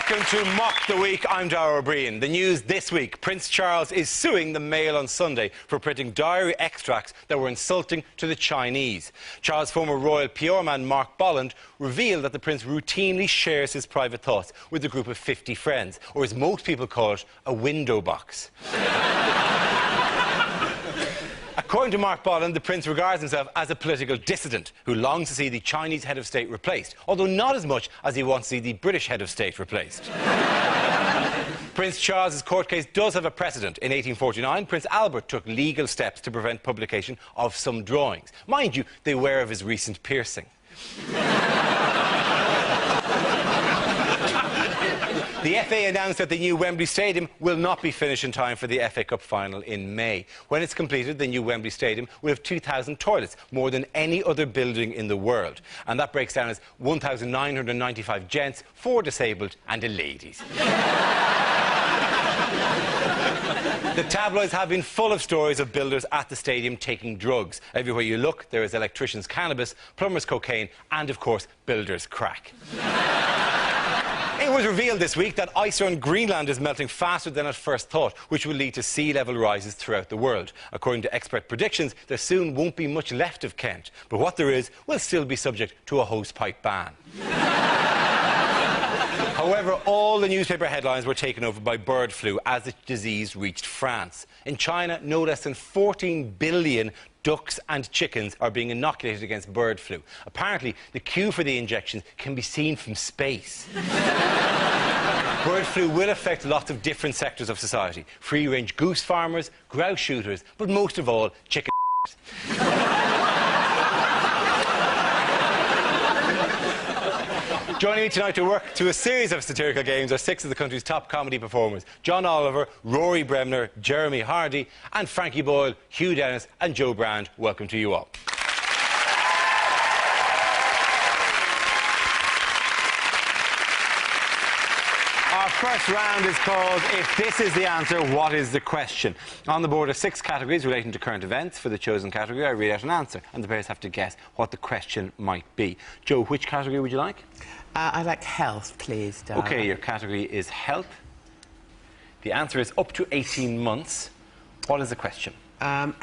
Welcome to Mock the Week. I'm Dara O'Brien. The news this week: Prince Charles is suing the Mail on Sunday for printing diary extracts that were insulting to the Chinese. Charles' former royal PR man Mark Bolland revealed that the Prince routinely shares his private thoughts with a group of 50 friends, or as most people call it, a window box. According to Mark Bolland, the Prince regards himself as a political dissident who longs to see the Chinese head of state replaced, although not as much as he wants to see the British head of state replaced. Prince Charles's court case does have a precedent. In 1849, Prince Albert took legal steps to prevent publication of some drawings. Mind you, they were of his recent piercing. The FA announced that the new Wembley Stadium will not be finished in time for the FA Cup final in May. When it's completed, the new Wembley Stadium will have 2,000 toilets, more than any other building in the world. And that breaks down as 1,995 gents, 4 disabled and a ladies. The tabloids have been full of stories of builders at the stadium taking drugs. Everywhere you look, there is electricians' cannabis, plumbers' cocaine and, of course, builders' crack. It was revealed this week that ice around Greenland is melting faster than at first thought, which will lead to sea level rises throughout the world. According to expert predictions, there soon won't be much left of Kent, but what there is will still be subject to a hosepipe ban. However, all the newspaper headlines were taken over by bird flu as the disease reached France. In China, no less than 14 billion ducks and chickens are being inoculated against bird flu. Apparently, the queue for the injections can be seen from space. Bird flu will affect lots of different sectors of society. Free-range goose farmers, grouse shooters, but most of all, chicken. Joining me tonight to work through a series of satirical games are 6 of the country's top comedy performers: John Oliver, Rory Bremner, Jeremy Hardy and Frankie Boyle, Hugh Dennis and Joe Brand. Welcome to you all. Our first round is called If This Is the Answer, What Is the Question? On the board are 6 categories relating to current events. For the chosen category, I read out an answer and the players have to guess what the question might be. Joe, which category would you like? I'd like health, please, Dara. OK, your category is health. The answer is up to 18 months. What is the question?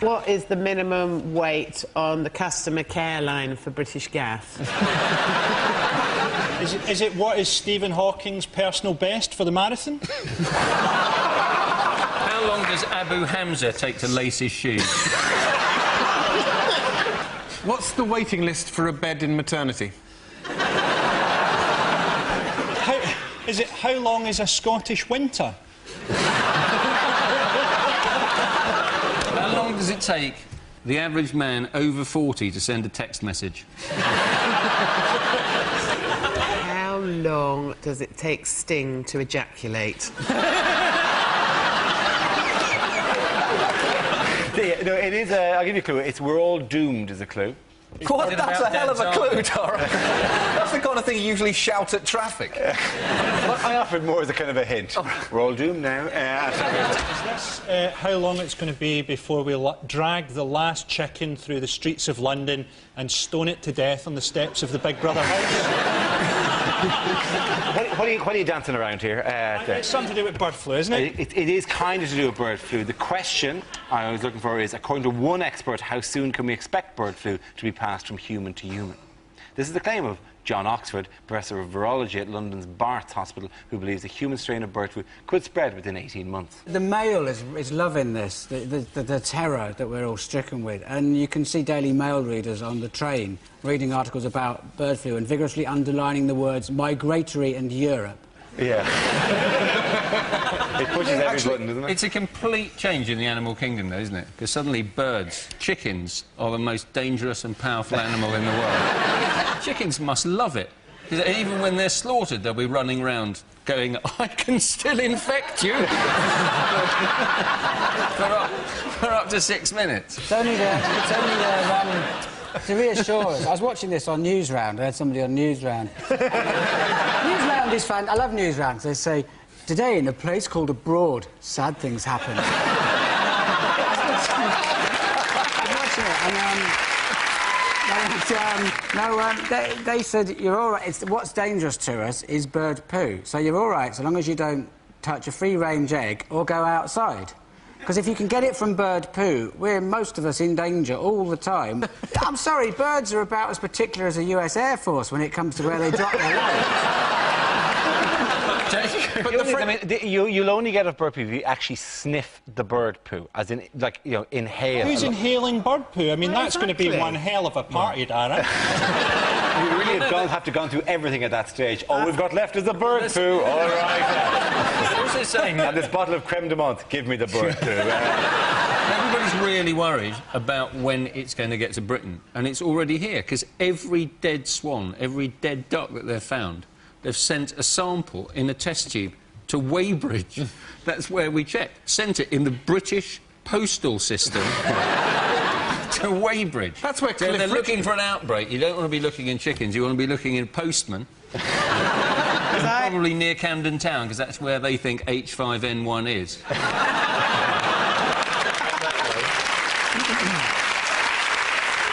What is the minimum weight on the customer care line for British Gas? Is it what is Stephen Hawking's personal best for the marathon? How long does Abu Hamza take to lace his shoes? What's the waiting list for a bed in maternity? How long is a Scottish winter? How long does it take the average man over 40 to send a text message? How long does it take Sting to ejaculate? No, it is I'll give you a clue. It's We're All Doomed is a clue. What? That's a hell of a clue, Dara. That's the kind of thing you usually shout at traffic. I offered more as a kind of a hint. We're all doomed now. Is this how long it's going to be before we drag the last chicken through the streets of London and stone it to death on the steps of the Big Brother house? What are you dancing around here? It's something to do with bird flu, isn't it? It is kind of to do with bird flu. The question I was looking for is, according to one expert, how soon can we expect bird flu to be passed from human to human? This is the claim of John Oxford, Professor of Virology at London's Barts Hospital, who believes a human strain of bird flu could spread within 18 months. The Mail is loving this, the terror that we're all stricken with. And you can see Daily Mail readers on the train reading articles about bird flu and vigorously underlining the words migratory and Europe. Yeah. It pushes every button, doesn't it? It's a complete change in the animal kingdom, though, isn't it? Because suddenly birds, chickens, are the most dangerous and powerful animal in the world. Chickens must love it. Because even when they're slaughtered, they'll be running around going, I can still infect you! for up to 6 minutes. It's only there to reassure us. I was watching this on Newsround. I had somebody on Newsround. Newsround is fun. I love Newsrounds. They say, today in a place called Abroad, sad things happen. I'm watching it and They said you're all right. What's dangerous to us is bird poo. So you're all right so long as you don't touch a free-range egg or go outside. Because if you can get it from bird poo, we're most of us in danger all the time. I'm sorry, birds are about as particular as the US Air Force when it comes to where they drop their loads. But you'll only get a bird poo if you actually sniff the bird poo, as in, like, you know, inhale. Who's inhaling bird poo? I mean, that's going to be exactly. one hell of a party, Darren. You really have to gone through everything at that stage. All we've got left is the bird poo. All right. What's it saying? And this bottle of creme de menthe. Give me the bird poo. Everybody's really worried about when it's going to get to Britain, and it's already here, because every dead swan, every dead duck that they've found, they've sent a sample in a test tube to Weybridge. That's where we checked. Sent it in the British postal system to Weybridge. That's where They're Cliff looking for an outbreak. You don't want to be looking in chickens, you want to be looking in postmen. Probably near Camden Town, because that's where they think H5N1 is.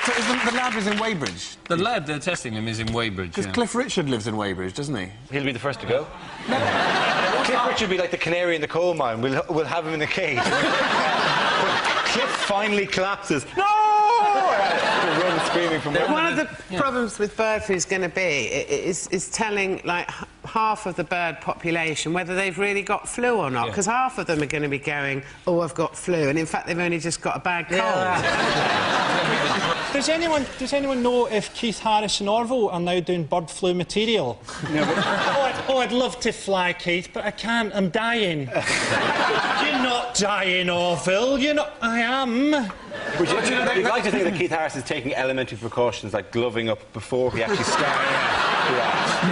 So the lab is in Weybridge? The lab they're testing them is in Weybridge. Because Cliff Richard lives in Weybridge, doesn't he? He'll be the first to go. Cliff Richard will be like the canary in the coal mine. We'll have him in a cage. Cliff finally collapses. No! To run screaming from One of the problems with bird flu is going to be is telling, like, half of the bird population whether they've really got flu or not, because half of them are going to be going, oh, I've got flu, and in fact they've only just got a bad cold. Does anyone know if Keith Harris and Orville are now doing bird flu material? No, but... I'd love to fly, Keith, but I can't. I'm dying. You're not dying, Orville. You're not... I am. You'd like to think that Keith Harris is taking elementary precautions, like gloving up before he actually starts.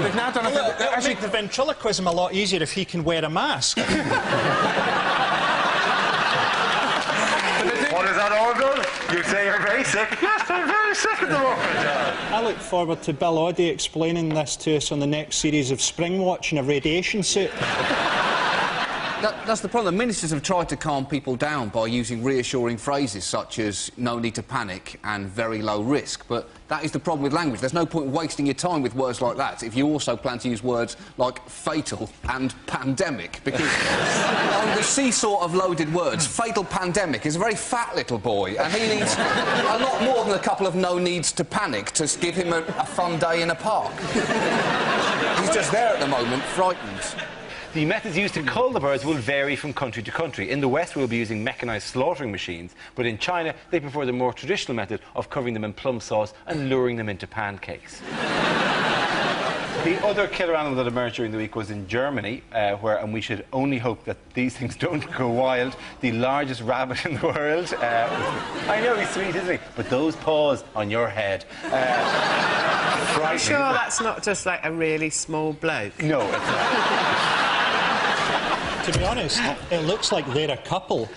They've now done It'll make the ventriloquism a lot easier if he can wear a mask. What is that, Orville? You say you're very sick? Yes, I'm very sick at the moment. I look forward to Bill Oddie explaining this to us on the next series of Springwatch in a radiation suit. That's the problem. The ministers have tried to calm people down by using reassuring phrases such as no need to panic and very low risk, but that is the problem with language. There's no point wasting your time with words like that if you also plan to use words like fatal and pandemic, because on the seesaw of loaded words, fatal pandemic is a very fat little boy, and he needs a lot more than a couple of no needs to panic to give him a fun day in a park. He's just there at the moment, frightened. The methods used to cull the birds will vary from country to country. In the West, we'll be using mechanised slaughtering machines, but in China, they prefer the more traditional method of covering them in plum sauce and luring them into pancakes. The other killer animal that emerged during the week was in Germany, and we should only hope that these things don't go wild, the largest rabbit in the world. I know he's sweet, isn't he? But those paws on your head. I'm sure that's not just like a really small bloke. No, it's not. To be honest, it looks like they're a couple.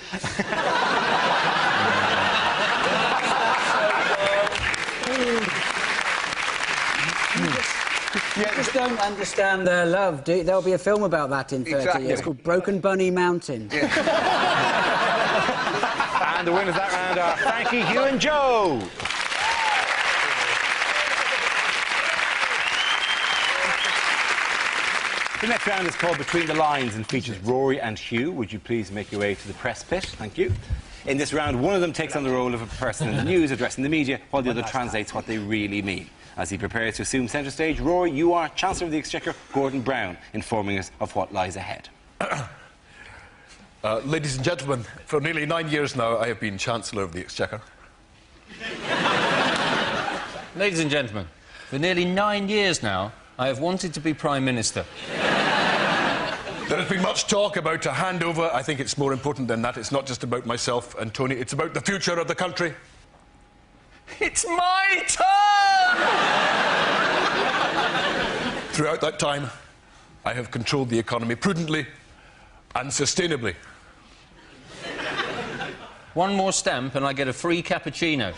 You just don't understand their love, do you? There'll be a film about that in 30 years called Broken Bunny Mountain. And the winners that round are Frankie, Hugh and Joe. The next round is called Between the Lines and features Rory and Hugh. Would you please make your way to the press pit? Thank you. In this round, one of them takes on the role of a person in the news addressing the media, while the other translates what they really mean. As he prepares to assume centre stage, Rory, you are Chancellor of the Exchequer, Gordon Brown, informing us of what lies ahead. Ladies and gentlemen, for nearly 9 years now, I have been Chancellor of the Exchequer. Ladies and gentlemen, for nearly 9 years now, I have wanted to be Prime Minister. There has been much talk about a handover. I think it's more important than that. It's not just about myself and Tony. It's about the future of the country. It's my turn! Throughout that time, I have controlled the economy prudently and sustainably. One more stamp and I get a free cappuccino.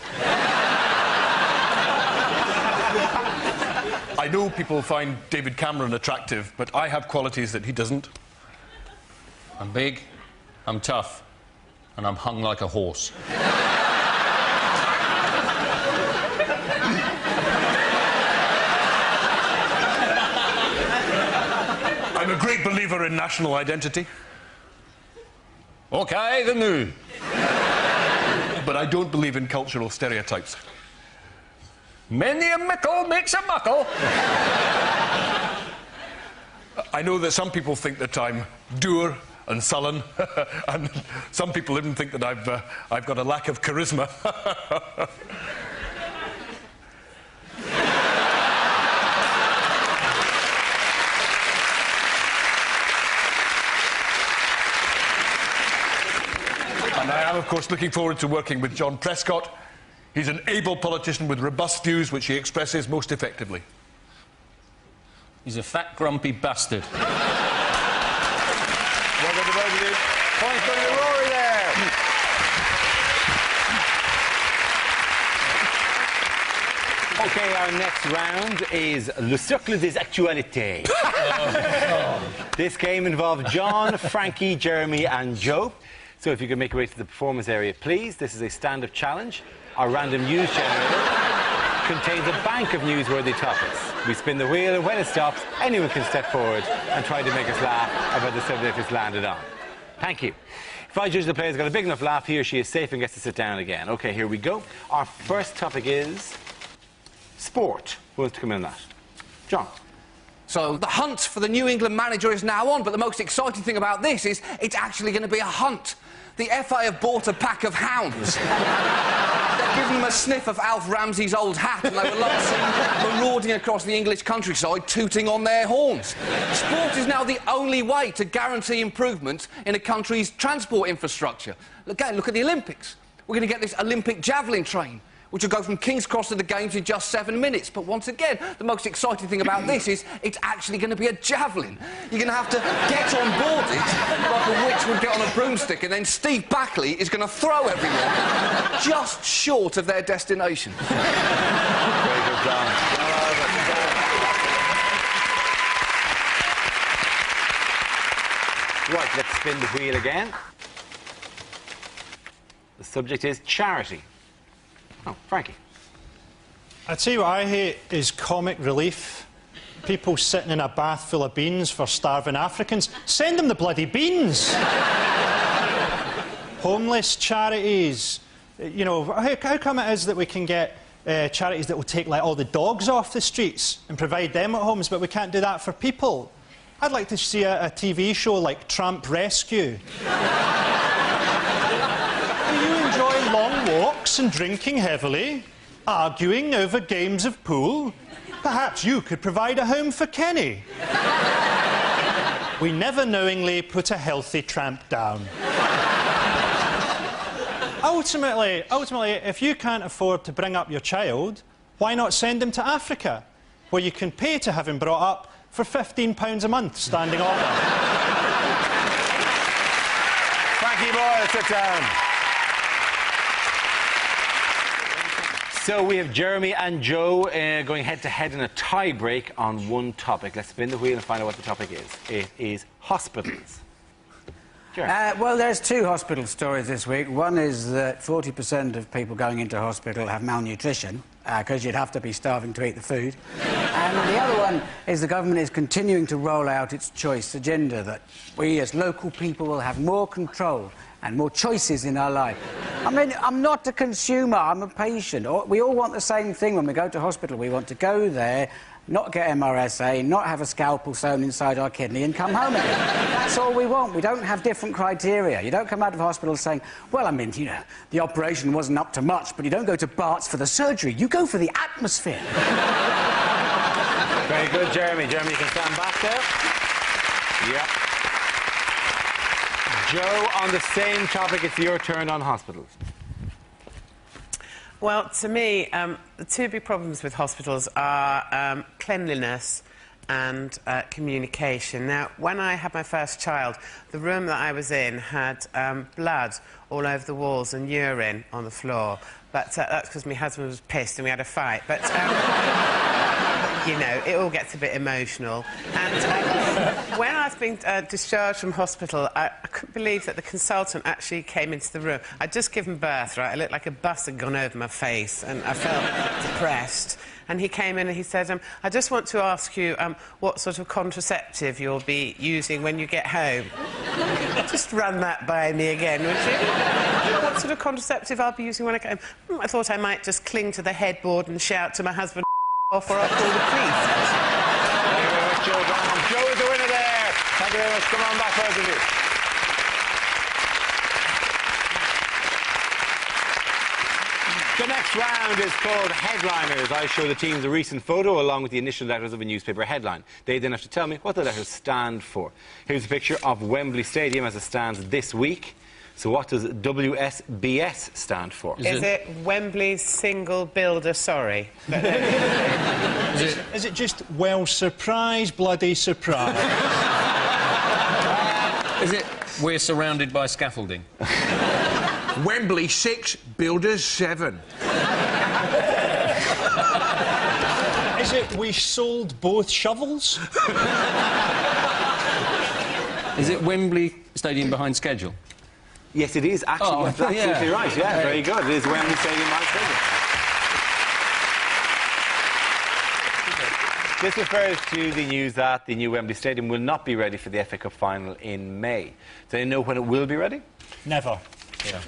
I know people find David Cameron attractive, but I have qualities that he doesn't. I'm big, I'm tough, and I'm hung like a horse. big believer in national identity. OK, the new. But I don't believe in cultural stereotypes. Many a mickle makes a muckle. I know that some people think that I'm dour and sullen, and some people even think that I've got a lack of charisma. And I am, of course, looking forward to working with John Prescott. He's an able politician with robust views, which he expresses most effectively. He's a fat, grumpy bastard. Welcome to both of you. Points for the Rory there. OK, our next round is Le Cercle des Actualités. This game involved John, Frankie, Jeremy and Joe. So if you could make your way to the performance area, please. This is a stand-up challenge. Our random news generator contains a bank of newsworthy topics. We spin the wheel, and when it stops, anyone can step forward and try to make us laugh about the subject it's landed on. Thank you. If I judge the player's got a big enough laugh, he or she is safe and gets to sit down again. OK, here we go. Our first topic is sport. Who wants to come in on that? John. So the hunt for the New England manager is now on, but the most exciting thing about this is it's actually going to be a hunt. The FA have bought a pack of hounds. They've given them a sniff of Alf Ramsey's old hat, and they were last seen marauding across the English countryside, tooting on their horns. Sport is now the only way to guarantee improvements in a country's transport infrastructure. Again, look at the Olympics. We're going to get this Olympic javelin train, which will go from King's Cross to the Games in just 7 minutes. But once again, the most exciting thing about this is it's actually going to be a javelin. You're going to have to get on board it like a witch would get on a broomstick, and then Steve Backley is going to throw everyone just short of their destination. Very good, John. Right, let's spin the wheel again. The subject is charity. Oh, Frankie. I tell you what I hate is comic relief. People sitting in a bath full of beans for starving Africans. Send them the bloody beans! Homeless charities. You know, how come it is that we can get charities that will take, like, all the dogs off the streets and provide them at homes, but we can't do that for people? I'd like to see a TV show like Tramp Rescue. Long walks and drinking heavily, arguing over games of pool. Perhaps you could provide a home for Kenny. We never knowingly put a healthy tramp down. Ultimately, if you can't afford to bring up your child, why not send him to Africa, where you can pay to have him brought up for £15 a month, standing order? Frankie Boyle, sit down. So we have Jeremy and Joe going head-to-head in a tie-break on one topic. Let's spin the wheel and find out what the topic is. It is hospitals. Well, there's two hospital stories this week. One is that 40% of people going into hospital have malnutrition, because you'd have to be starving to eat the food. And the other one is the government is continuing to roll out its choice agenda, that we as local people will have more control and more choices in our life. I mean, I'm not a consumer, I'm a patient. We all want the same thing when we go to hospital. We want to go there, not get MRSA, not have a scalpel sewn inside our kidney and come home again. That's all we want. We don't have different criteria. You don't come out of hospital saying, well, I mean, you know, the operation wasn't up to much, but you don't go to Bart's for the surgery. You go for the atmosphere. Very good, Jeremy. Jeremy, you can stand back there. Yeah. Joe, on the same topic, it's your turn on hospitals. Well, to me, the two big problems with hospitals are cleanliness and communication. Now, when I had my first child, the room that I was in had blood all over the walls and urine on the floor. But that's because my husband was pissed and we had a fight. But, you know, it all gets a bit emotional. And when I was being discharged from hospital, I couldn't believe that the consultant actually came into the room. I'd just given birth, right? I looked like a bus had gone over my face and I felt depressed. and he came in and he said, I just want to ask you what sort of contraceptive you'll be using when you get home. Just run that by me again, would you? What sort of contraceptive I'll be using when I get home? I thought I might just cling to the headboard and shout to my husband off, or I'll call the police. Thank you very much, Joe Brown. Joe is the winner there. Thank you very much. Come on back, both of you. The next round is called Headliners. I show the teams a recent photo along with the initial letters of a newspaper headline. They then have to tell me what the letters stand for. Here's a picture of Wembley Stadium as it stands this week. So what does WSBS stand for? Is it Wembley's Single Builder Sorry? Is it just, well, surprise, bloody surprise? Is it we're surrounded by scaffolding? Wembley 6, Builders 7. Is it we sold both shovels? Is it Wembley Stadium behind schedule? Yes, it is. Actually, Oh, that's absolutely yeah. right. Yeah, very good. It is Wembley Stadium behind schedule. This refers to the news that the new Wembley Stadium will not be ready for the FA Cup final in May. Do they know when it will be ready? Never. Yeah.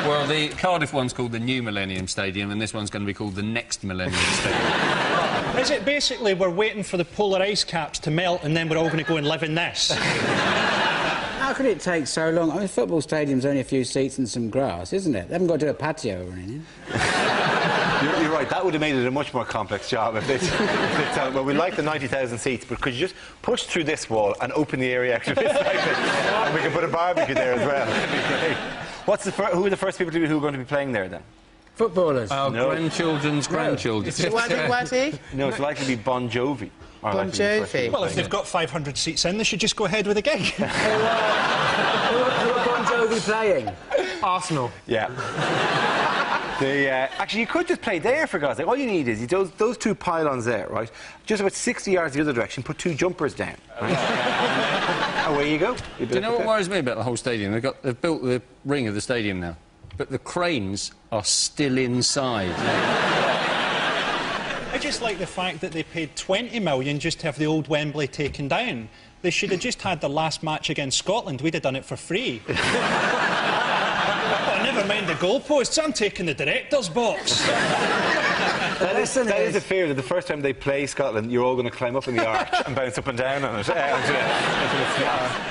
Well, the Cardiff one's called the New Millennium Stadium, and this one's going to be called the Next Millennium Stadium. Is it basically we're waiting for the polar ice caps to melt and then we're all going to go and live in this? How could it take so long? I mean, football stadium's only a few seats and some grass, isn't it? They haven't got to do a patio or anything. You're right, that would have made it a much more complex job if they tell well, we like the 90,000 seats, but could you just push through this wall and open the area extra bit slightly? And we can put a barbecue there as well. That'd be great. Who are the first people who are going to be playing there, then? Footballers. Our grandchildren's grandchildren. What? No, it's likely to be Bon Jovi. Bon Jovi? Well, if they've got 500 seats in, they should just go ahead with the gig. Who are Bon Jovi playing? Arsenal. Yeah. Actually, you could just play there, for God's sake. All you need is those two pylons there, right? Just about 60 yards the other direction, put two jumpers down, right? Away you go. Do you know what worries me about the whole stadium? They've built the ring of the stadium now, but the cranes are still inside. I just like the fact that they paid 20 million just to have the old Wembley taken down. They should have just had the last match against Scotland. We'd have done it for free. Oh, never mind the goalposts. I'm taking the director's box. That is a fear that the first time they play Scotland, you're all going to climb up in the arch and bounce up and down on it.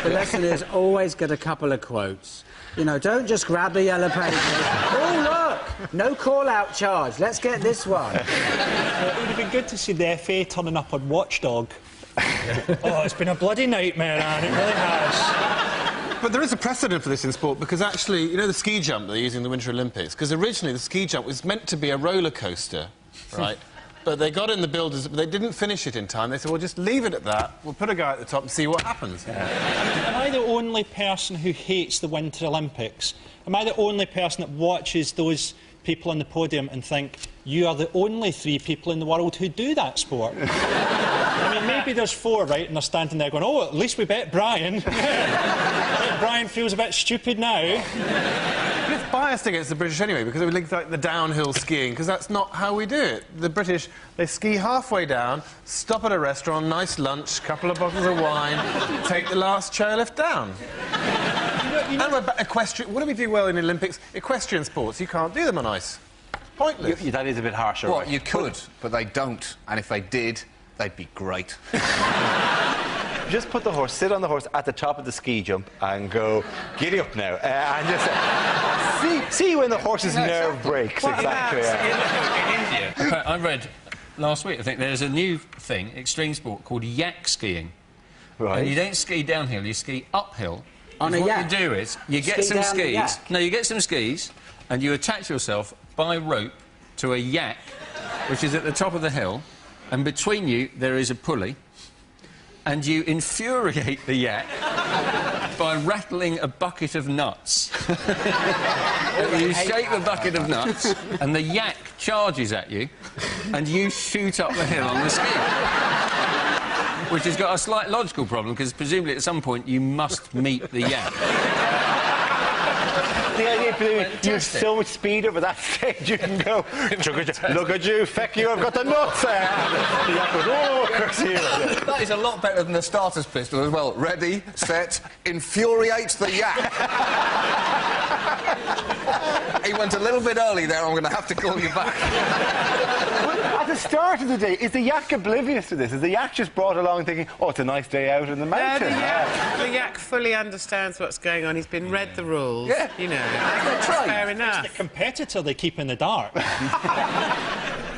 The lesson is always get a couple of quotes. You know, don't just grab the yellow paper. Oh, look! No call-out charge. Let's get this one. It would have been good to see the FA turning up on Watchdog. Oh, it's been a bloody nightmare, Anne. It really has. But there is a precedent for this in sport, because actually, you know the ski jump they're using in the Winter Olympics? Because originally the ski jump was meant to be a roller coaster, right? But they got in the builders, but they didn't finish it in time. They said, well, just leave it at that. We'll put a guy at the top and see what happens. Am I the only person who hates the Winter Olympics? Am I the only person that watches those people on the podium and think, you are the only 3 people in the world who do that sport? I mean, maybe there's 4, right, and they're standing there going, oh, at least we bet Brian. Brian feels a bit stupid now. But it's biased against the British anyway, because we like the downhill skiing, because that's not how we do it. The British, they ski halfway down, stop at a restaurant, nice lunch, couple of bottles of wine, take the last chairlift down. And equestrian, what do we do well in the Olympics? Equestrian sports, you can't do them on ice. Pointless. That is a bit harsher, Well, right? you could, but they don't. And if they did, they'd be great. Just put the horse, sit on the horse at the top of the ski jump and go, giddy up now. And just see when the horse's nerve breaks. Exactly. In India, I read last week, I think, there's a new thing, extreme sport, called yak skiing. Right. And you don't ski downhill, you ski uphill. On a what yak? you do is, you get Ski some down the skis. yak? No, you get some skis, and you attach yourself by rope to a yak, which is at the top of the hill, and between you there is a pulley, and you infuriate the yak by rattling a bucket of nuts. You shake the bucket of nuts, and the yak charges at you, and you shoot up the hill on the ski. Which has got a slight logical problem, because presumably at some point you must meet the yak. the idea, you have so much speed over that stage, you can go, look at you, feck you, I've got the nuts there. The yak goes, oh, curse you. That is a lot better than the starter's pistol as well. Ready, set, infuriate the yak. He went a little bit early there, I'm going to have to call you back. At the start of the day, is the yak oblivious to this? Is the yak just brought along thinking, oh, it's a nice day out in the mountains? The yak fully understands what's going on. He's been read the rules. Yeah. You know, that's fair enough. The competitor they keep in the dark.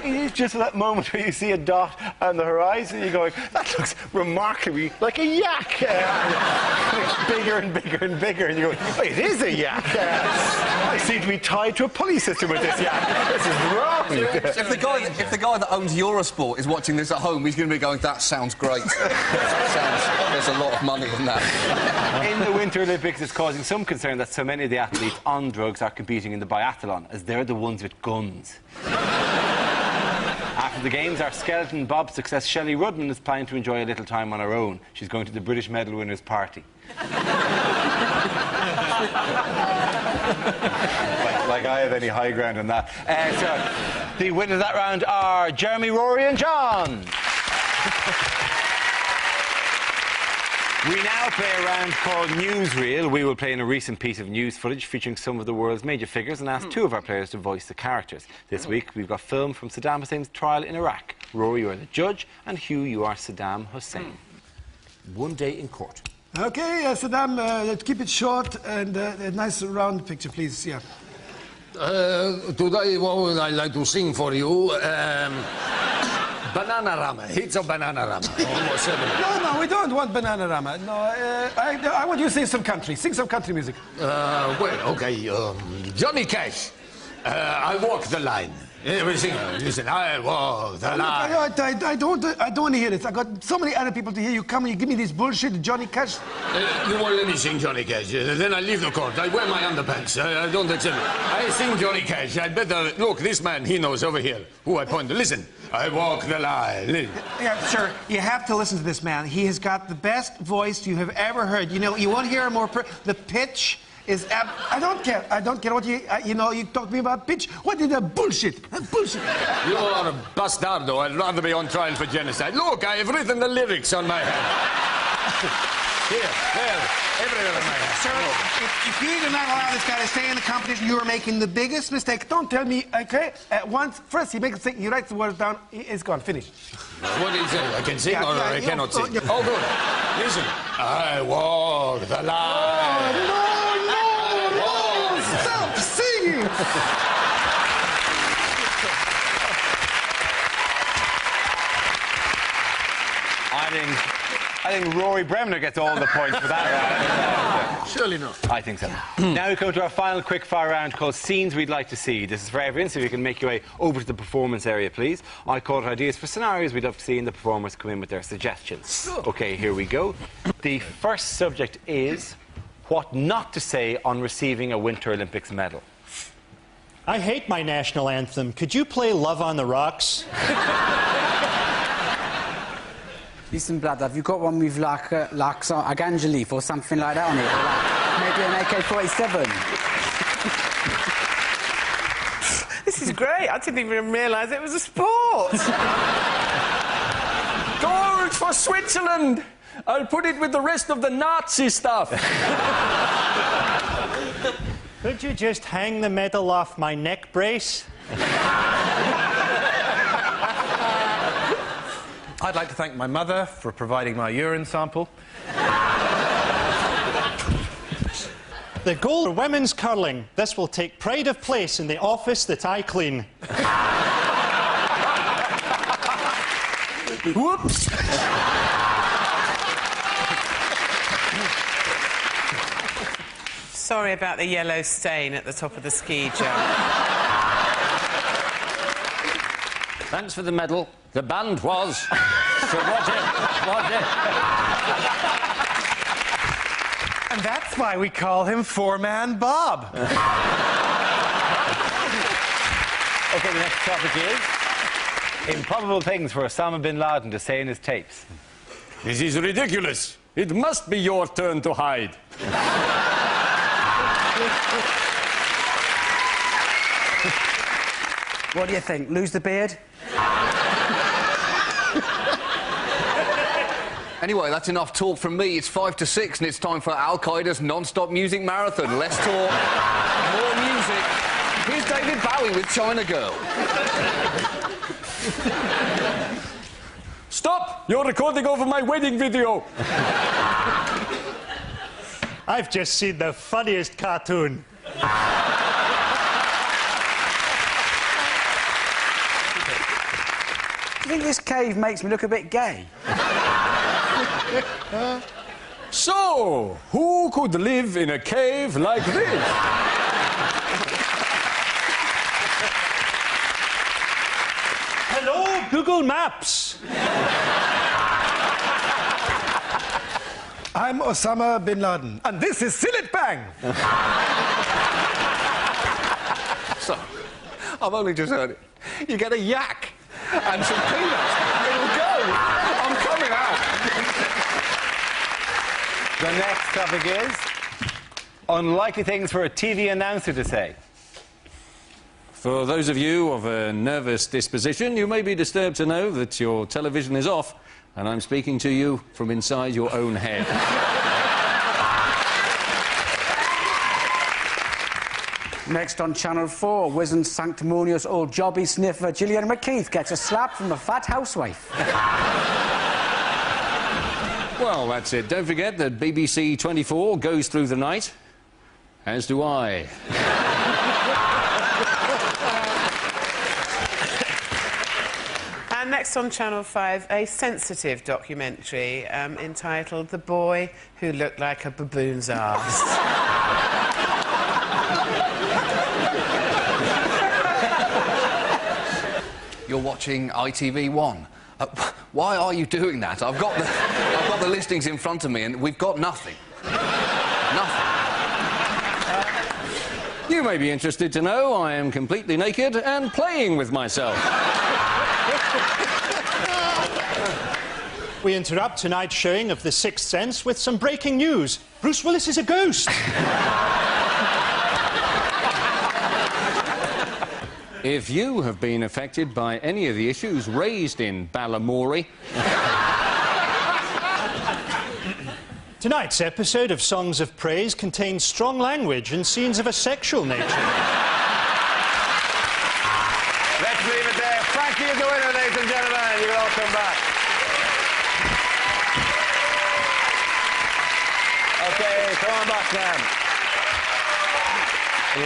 It is just that moment where you see a dot on the horizon, you're going, that looks remarkably like a yak. It's bigger and bigger and bigger, and you're going, oh, it is a yak. I seem to be tied to a pulley system with this yak. This is wrong. If the guy that owns Eurosport is watching this at home, he's going to be going, that sounds great. There's a lot of money in that. In the Winter Olympics, it's causing some concern that so many of the athletes on drugs are competing in the biathlon, as they're the ones with guns. After the Games, our skeleton Bob success Shelley Rudman is planning to enjoy a little time on her own. She's going to the British medal winners' party. like I have any high ground on that. So, the winners of that round are Jeremy, Rory and John. We now play a round called Newsreel. We will play in a recent piece of news footage featuring some of the world's major figures and ask two of our players to voice the characters. This week, we've got film from Saddam Hussein's trial in Iraq. Rory, you are the judge, and Hugh, you are Saddam Hussein. One day in court. Okay, Saddam, let's keep it short and a nice round picture, please. Yeah. Today, what would I like to sing for you? Bananarama. It's a Bananarama. No, we don't want Bananarama. No, I want you to sing some country. Sing some country music. Well, okay. Johnny Cash. I walk the line. Everything. Listen, I walk the line. I don't want to hear this. I got so many other people to hear you come and you give me this bullshit, Johnny Cash. You won't let me sing Johnny Cash. Then I leave the court. I wear my underpants. I don't accept it. I sing Johnny Cash. I better... Look, this man, he knows over here who I point to. Listen. I walk the line. Yeah, sir, you have to listen to this man. He has got the best voice you have ever heard. You know, you won't hear more... The pitch... I don't care. I don't care what you talk to me about pitch. What is that bullshit? Bullshit. You are a bastardo. I'd rather be on trial for genocide. Look, I have written the lyrics on my head. Here, there, everywhere on my head. Sir, if you do not allow this guy to stay in the competition, you are making the biggest mistake. Don't tell me, okay? First, he makes a mistake, he writes the words down, it's gone, finished. What do you say? I can sing or I cannot sing? Oh, good. Listen. I walk the line. Oh, no! Stop singing! I think Rory Bremner gets all the points for that round. Surely not. I think so. Now we come to our final quick-fire round called Scenes We'd Like to See. This is for everyone, so you can make your way over to the performance area, please. I call it ideas for scenarios we'd love to see, and the performers come in with their suggestions. OK, here we go. The first subject is what not to say on receiving a Winter Olympics medal. I hate my national anthem. Could you play Love on the Rocks? Listen, Brad, have you got one with like a ganja leaf or something like that on it? Like, maybe an AK-47? This is great. I didn't even realise it was a sport. Gold for Switzerland! I'll put it with the rest of the Nazi stuff. Could you just hang the medal off my neck brace? I'd like to thank my mother for providing my urine sample. The goal for women's curling. This will take pride of place in the office that I clean. Whoops! Sorry about the yellow stain at the top of the ski jump. Thanks for the medal. The band was... Sir Roger. And that's why we call him Four-Man Bob. OK, the next topic is improbable things for Osama bin Laden to say in his tapes. This is ridiculous. It must be your turn to hide. What do you think? Lose the beard? Anyway, that's enough talk from me. It's 5 to 6 and it's time for Al Qaeda's non-stop music marathon. Less talk, more music. Here's David Bowie with China Girl. Stop! You're recording over my wedding video. I've just seen the funniest cartoon. Do you think this cave makes me look a bit gay? So, who could live in a cave like this? Hello, Google Maps. I'm Osama bin Laden, and this is Silit Bang. So, I've only just heard it. You get a yak and some peanuts. It'll go. I'm coming out. The next topic is unlikely things for a TV announcer to say. For those of you of a nervous disposition, you may be disturbed to know that your television is off, and I'm speaking to you from inside your own head. Next on Channel 4, wizened sanctimonious old jobby sniffer Gillian McKeith gets a slap from a fat housewife. Well, that's it. Don't forget that BBC 24 goes through the night, as do I. And next on Channel 5, a sensitive documentary entitled The Boy Who Looked Like a Baboon's Arse. You're watching ITV1. Why are you doing that? I've got the listings in front of me and we've got nothing. Nothing. You may be interested to know I am completely naked and playing with myself. We interrupt tonight's showing of The Sixth Sense with some breaking news. Bruce Willis is a ghost. If you have been affected by any of the issues raised in Balamory... Tonight's episode of Songs of Praise contains strong language and scenes of a sexual nature. Let's leave it there. Frankie is the winner, ladies and gentlemen. You will all come back. OK, come on back now.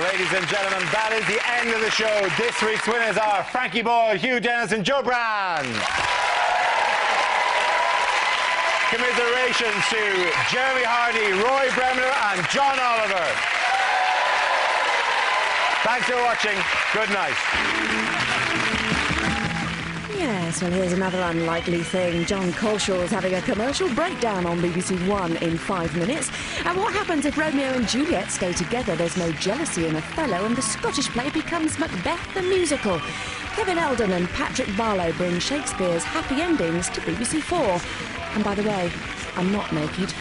Ladies and gentlemen, that is the end of the show. This week's winners are Frankie Boyle, Hugh Dennis and Joe Brand. Commiserations to Jeremy Hardy, Roy Bremner and John Oliver. Thanks for watching. Good night. Yes, well, here's another unlikely thing. John Colshaw's having a commercial breakdown on BBC One in 5 minutes. And what happens if Romeo and Juliet stay together? There's no jealousy in Othello, and the Scottish play becomes Macbeth the musical. Kevin Eldon and Patrick Barlow bring Shakespeare's happy endings to BBC 4. And by the way, I'm not naked.